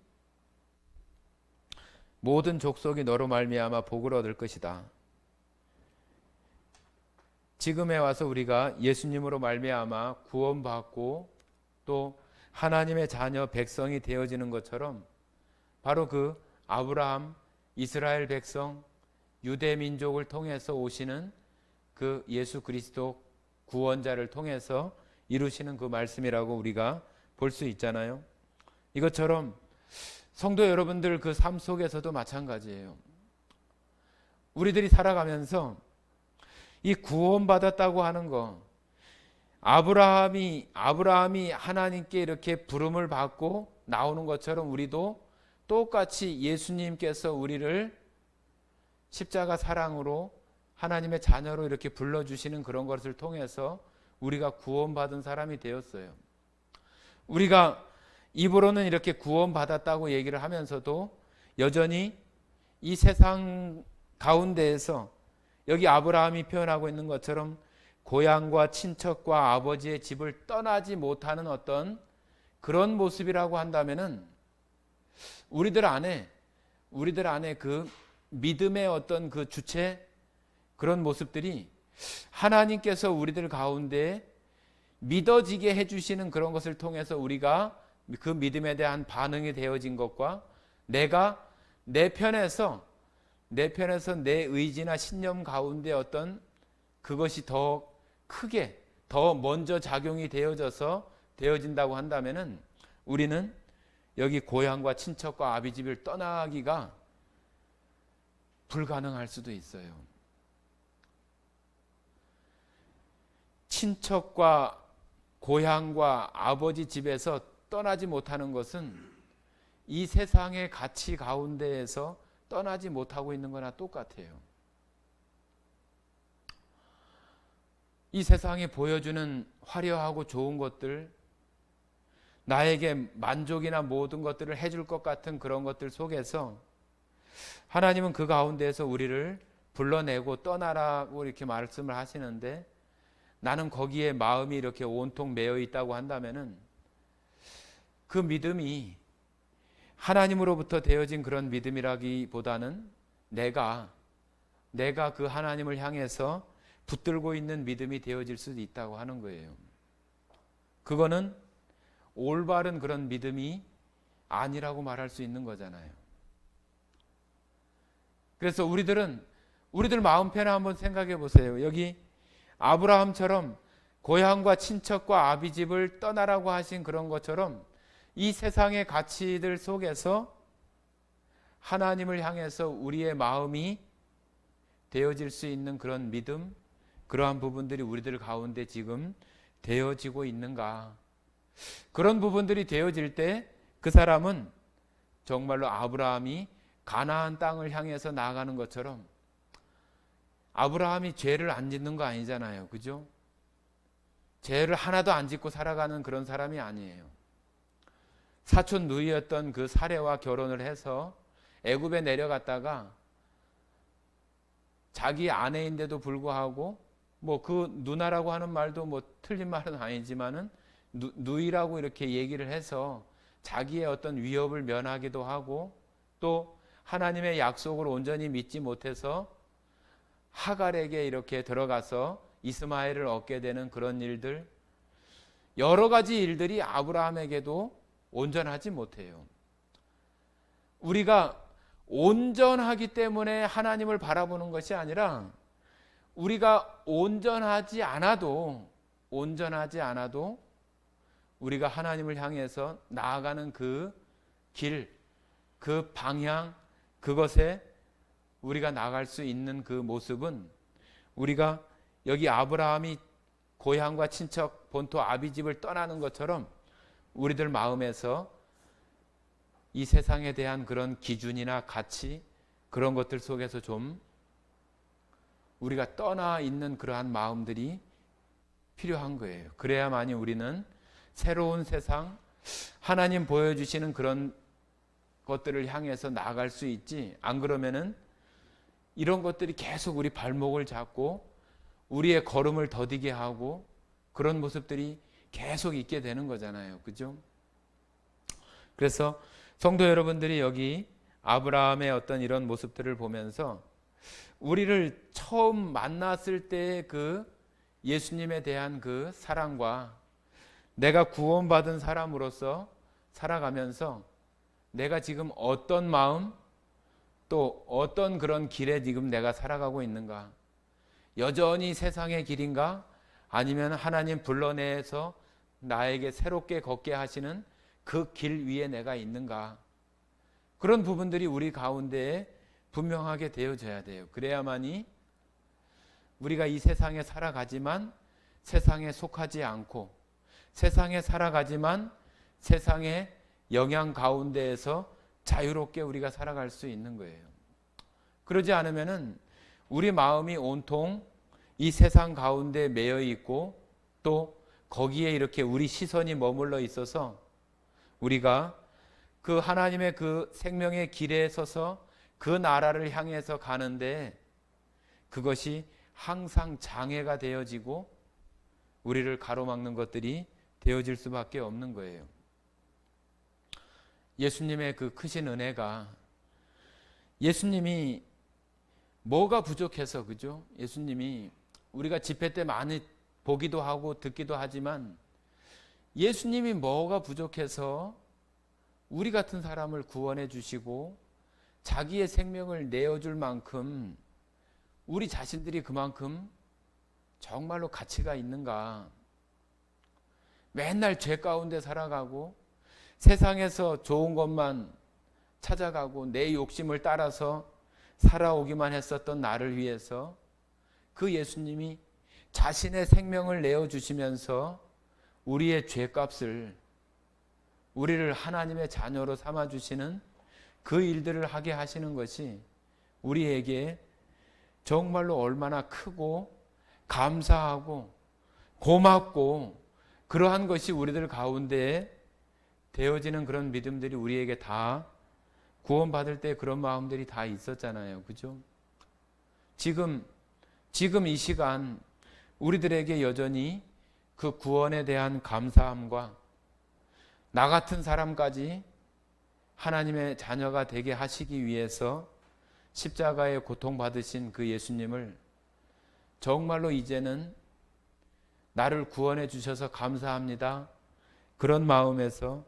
모든 족속이 너로 말미암아 복을 얻을 것이다. 지금에 와서 우리가 예수님으로 말미암아 구원받고 또 하나님의 자녀 백성이 되어지는 것처럼 바로 그 아브라함, 이스라엘 백성, 유대 민족을 통해서 오시는 그 예수 그리스도 구원자를 통해서 이루시는 그 말씀이라고 우리가 볼 수 있잖아요. 이것처럼 성도 여러분들 그 삶 속에서도 마찬가지예요. 우리들이 살아가면서 이 구원받았다고 하는 거, 아브라함이 하나님께 이렇게 부름을 받고 나오는 것처럼 우리도 똑같이 예수님께서 우리를 십자가 사랑으로 하나님의 자녀로 이렇게 불러주시는 그런 것을 통해서 우리가 구원받은 사람이 되었어요. 우리가 입으로는 이렇게 구원받았다고 얘기를 하면서도 여전히 이 세상 가운데에서 여기 아브라함이 표현하고 있는 것처럼 고향과 친척과 아버지의 집을 떠나지 못하는 어떤 그런 모습이라고 한다면은 우리들 안에 그 믿음의 어떤 그 주체, 그런 모습들이 하나님께서 우리들 가운데 믿어지게 해주시는 그런 것을 통해서 우리가 그 믿음에 대한 반응이 되어진 것과 내가 내 편에서 내 의지나 신념 가운데 어떤 그것이 더 크게 더 먼저 작용이 되어진다고 한다면은 우리는 여기 고향과 친척과 아비집을 떠나기가 불가능할 수도 있어요. 친척과 고향과 아버지 집에서 떠나지 못하는 것은 이 세상의 가치 가운데에서 떠나지 못하고 있는 거나 똑같아요. 이 세상이 보여주는 화려하고 좋은 것들, 나에게 만족이나 모든 것들을 해줄 것 같은 그런 것들 속에서 하나님은 그 가운데에서 우리를 불러내고 떠나라고 이렇게 말씀을 하시는데, 나는 거기에 마음이 이렇게 온통 매여 있다고 한다면은 그 믿음이 하나님으로부터 되어진 그런 믿음이라기보다는 내가 그 하나님을 향해서 붙들고 있는 믿음이 되어질 수도 있다고 하는 거예요. 그거는 올바른 그런 믿음이 아니라고 말할 수 있는 거잖아요. 그래서 우리들 마음 편에 한번 생각해 보세요. 여기 아브라함처럼 고향과 친척과 아비집을 떠나라고 하신 그런 것처럼 이 세상의 가치들 속에서 하나님을 향해서 우리의 마음이 되어질 수 있는 그런 믿음, 그러한 부분들이 우리들 가운데 지금 되어지고 있는가? 그런 부분들이 되어질 때 그 사람은 정말로 아브라함이 가나안 땅을 향해서 나아가는 것처럼, 아브라함이 죄를 안 짓는 거 아니잖아요. 그죠? 죄를 하나도 안 짓고 살아가는 그런 사람이 아니에요. 사촌 누이였던 그 사레와 결혼을 해서 애굽에 내려갔다가 자기 아내인데도 불구하고 뭐 그 누나라고 하는 말도 뭐 틀린 말은 아니지만은 누이라고 이렇게 얘기를 해서 자기의 어떤 위협을 면하기도 하고, 또 하나님의 약속을 온전히 믿지 못해서 하갈에게 이렇게 들어가서 이스마엘을 얻게 되는 그런 일들, 여러 가지 일들이 아브라함에게도 온전하지 못해요. 우리가 온전하기 때문에 하나님을 바라보는 것이 아니라 우리가 온전하지 않아도 우리가 하나님을 향해서 나아가는 그 길, 그 방향, 그것에 우리가 나갈 수 있는 그 모습은 우리가 여기 아브라함이 고향과 친척 본토 아비집을 떠나는 것처럼 우리들 마음에서 이 세상에 대한 그런 기준이나 가치, 그런 것들 속에서 좀 우리가 떠나 있는 그러한 마음들이 필요한 거예요. 그래야만이 우리는 새로운 세상, 하나님 보여주시는 그런 것들을 향해서 나아갈 수 있지. 안 그러면은 이런 것들이 계속 우리 발목을 잡고 우리의 걸음을 더디게 하고 그런 모습들이 계속 있게 되는 거잖아요. 그죠? 그래서 성도 여러분들이 여기 아브라함의 어떤 이런 모습들을 보면서 우리를 처음 만났을 때의 그 예수님에 대한 그 사랑과 내가 구원받은 사람으로서 살아가면서 내가 지금 어떤 마음 또 어떤 그런 길에 지금 내가 살아가고 있는가, 여전히 세상의 길인가 아니면 하나님 불러내서 나에게 새롭게 걷게 하시는 그 길 위에 내가 있는가, 그런 부분들이 우리 가운데에 분명하게 되어져야 돼요. 그래야만이 우리가 이 세상에 살아가지만 세상에 속하지 않고 세상에 살아가지만 세상의 영향 가운데에서 자유롭게 우리가 살아갈 수 있는 거예요. 그러지 않으면은 우리 마음이 온통 이 세상 가운데 매여 있고 또 거기에 이렇게 우리 시선이 머물러 있어서 우리가 그 하나님의 그 생명의 길에 서서 그 나라를 향해서 가는데 그것이 항상 장애가 되어지고 우리를 가로막는 것들이 되어질 수밖에 없는 거예요. 예수님의 그 크신 은혜가, 예수님이 뭐가 부족해서, 그죠? 예수님이 우리가 집회 때 많이 보기도 하고 듣기도 하지만 예수님이 뭐가 부족해서 우리 같은 사람을 구원해 주시고 자기의 생명을 내어줄 만큼 우리 자신들이 그만큼 정말로 가치가 있는가? 맨날 죄 가운데 살아가고 세상에서 좋은 것만 찾아가고 내 욕심을 따라서 살아오기만 했었던 나를 위해서 그 예수님이 자신의 생명을 내어주시면서 우리의 죄값을, 우리를 하나님의 자녀로 삼아주시는 그 일들을 하게 하시는 것이 우리에게 정말로 얼마나 크고 감사하고 고맙고 그러한 것이 우리들 가운데에 되어지는 그런 믿음들이 우리에게 다 구원받을 때 그런 마음들이 다 있었잖아요. 그죠? 지금 이 시간 우리들에게 여전히 그 구원에 대한 감사함과 나 같은 사람까지 하나님의 자녀가 되게 하시기 위해서 십자가에 고통받으신 그 예수님을 정말로 이제는 나를 구원해 주셔서 감사합니다, 그런 마음에서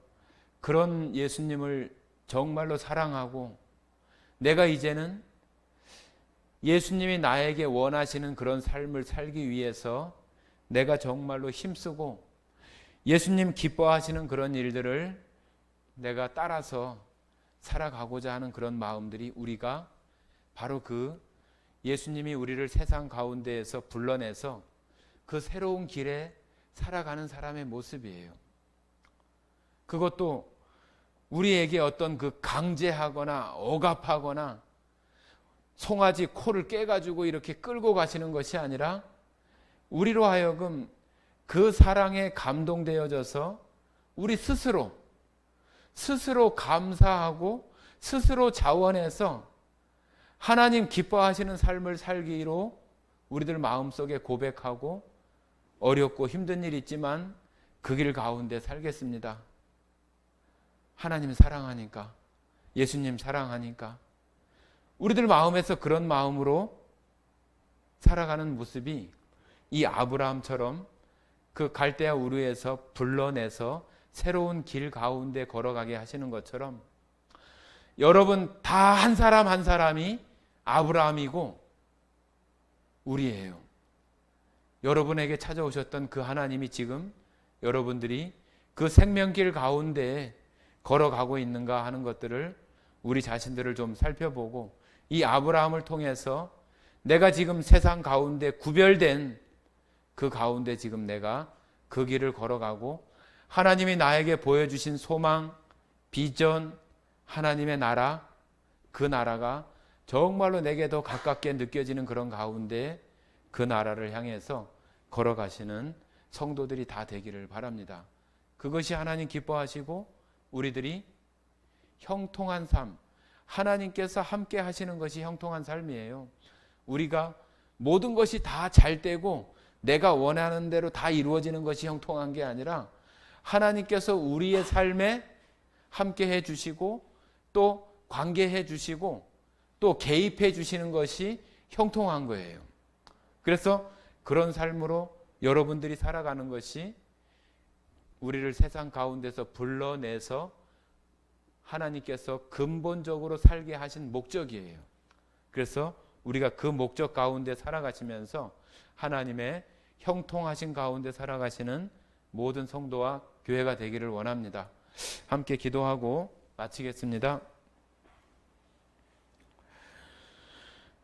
그런 예수님을 정말로 사랑하고 내가 이제는 예수님이 나에게 원하시는 그런 삶을 살기 위해서 내가 정말로 힘쓰고 예수님 기뻐하시는 그런 일들을 내가 따라서 살아가고자 하는 그런 마음들이 우리가 바로 그 예수님이 우리를 세상 가운데에서 불러내서 그 새로운 길에 살아가는 사람의 모습이에요. 그것도 우리에게 어떤 그 강제하거나 억압하거나 송아지 코를 깨가지고 이렇게 끌고 가시는 것이 아니라 우리로 하여금 그 사랑에 감동되어져서 우리 스스로 감사하고 스스로 자원해서 하나님 기뻐하시는 삶을 살기로 우리들 마음속에 고백하고 어렵고 힘든 일 있지만 그 길 가운데 살겠습니다. 하나님 사랑하니까, 예수님 사랑하니까 우리들 마음에서 그런 마음으로 살아가는 모습이 이 아브라함처럼 그 갈대아 우르에서 불러내서 새로운 길 가운데 걸어가게 하시는 것처럼 여러분 다 한 사람 한 사람이 아브라함이고 우리예요. 여러분에게 찾아오셨던 그 하나님이 지금 여러분들이 그 생명길 가운데 걸어가고 있는가 하는 것들을 우리 자신들을 좀 살펴보고 이 아브라함을 통해서 내가 지금 세상 가운데 구별된 그 가운데 지금 내가 그 길을 걸어가고 하나님이 나에게 보여주신 소망, 비전, 하나님의 나라, 그 나라가 정말로 내게 더 가깝게 느껴지는 그런 가운데 그 나라를 향해서 걸어가시는 성도들이 다 되기를 바랍니다. 그것이 하나님 기뻐하시고 우리들이 형통한 삶, 하나님께서 함께 하시는 것이 형통한 삶이에요. 우리가 모든 것이 다 잘 되고 내가 원하는 대로 다 이루어지는 것이 형통한 게 아니라 하나님께서 우리의 삶에 함께 해 주시고 또 관계해 주시고 또 개입해 주시는 것이 형통한 거예요. 그래서 그런 삶으로 여러분들이 살아가는 것이 우리를 세상 가운데서 불러내서 하나님께서 근본적으로 살게 하신 목적이에요. 그래서 우리가 그 목적 가운데 살아가시면서 하나님의 형통하신 가운데 살아가시는 모든 성도와 교회가 되기를 원합니다. 함께 기도하고 마치겠습니다.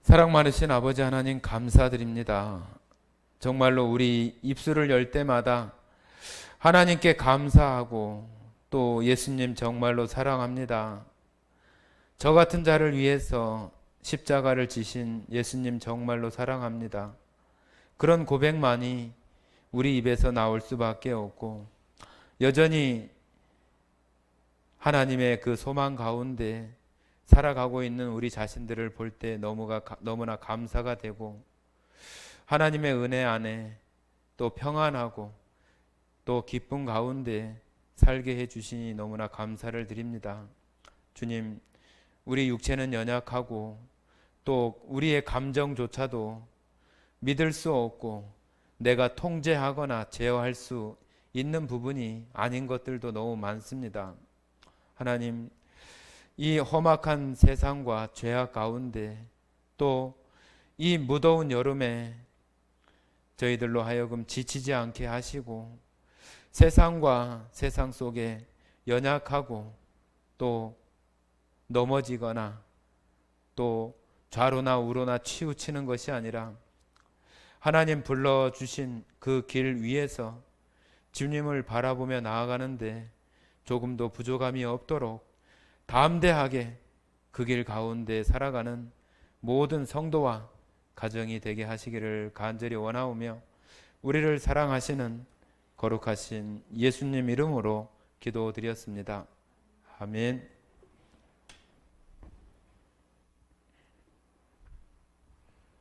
사랑 많으신 아버지 하나님 감사드립니다. 정말로 우리 입술을 열 때마다 하나님께 감사하고 또 예수님 정말로 사랑합니다. 저 같은 자를 위해서 십자가를 지신 예수님 정말로 사랑합니다. 그런 고백만이 우리 입에서 나올 수밖에 없고 여전히 하나님의 그 소망 가운데 살아가고 있는 우리 자신들을 볼 때 너무나 감사가 되고 하나님의 은혜 안에 또 평안하고 또 기쁨 가운데 살게 해주시니 너무나 감사를 드립니다. 주님, 우리 육체는 연약하고 또 우리의 감정조차도 믿을 수 없고 내가 통제하거나 제어할 수 있는 부분이 아닌 것들도 너무 많습니다. 하나님, 이 험악한 세상과 죄악 가운데 또 이 무더운 여름에 저희들로 하여금 지치지 않게 하시고 세상과 세상 속에 연약하고 또 넘어지거나 또 좌로나 우로나 치우치는 것이 아니라 하나님 불러주신 그 길 위에서 주님을 바라보며 나아가는데 조금도 부족함이 없도록 담대하게 그 길 가운데 살아가는 모든 성도와 가정이 되게 하시기를 간절히 원하오며 우리를 사랑하시는 거룩하신 예수님 이름으로 기도드렸습니다. 아멘.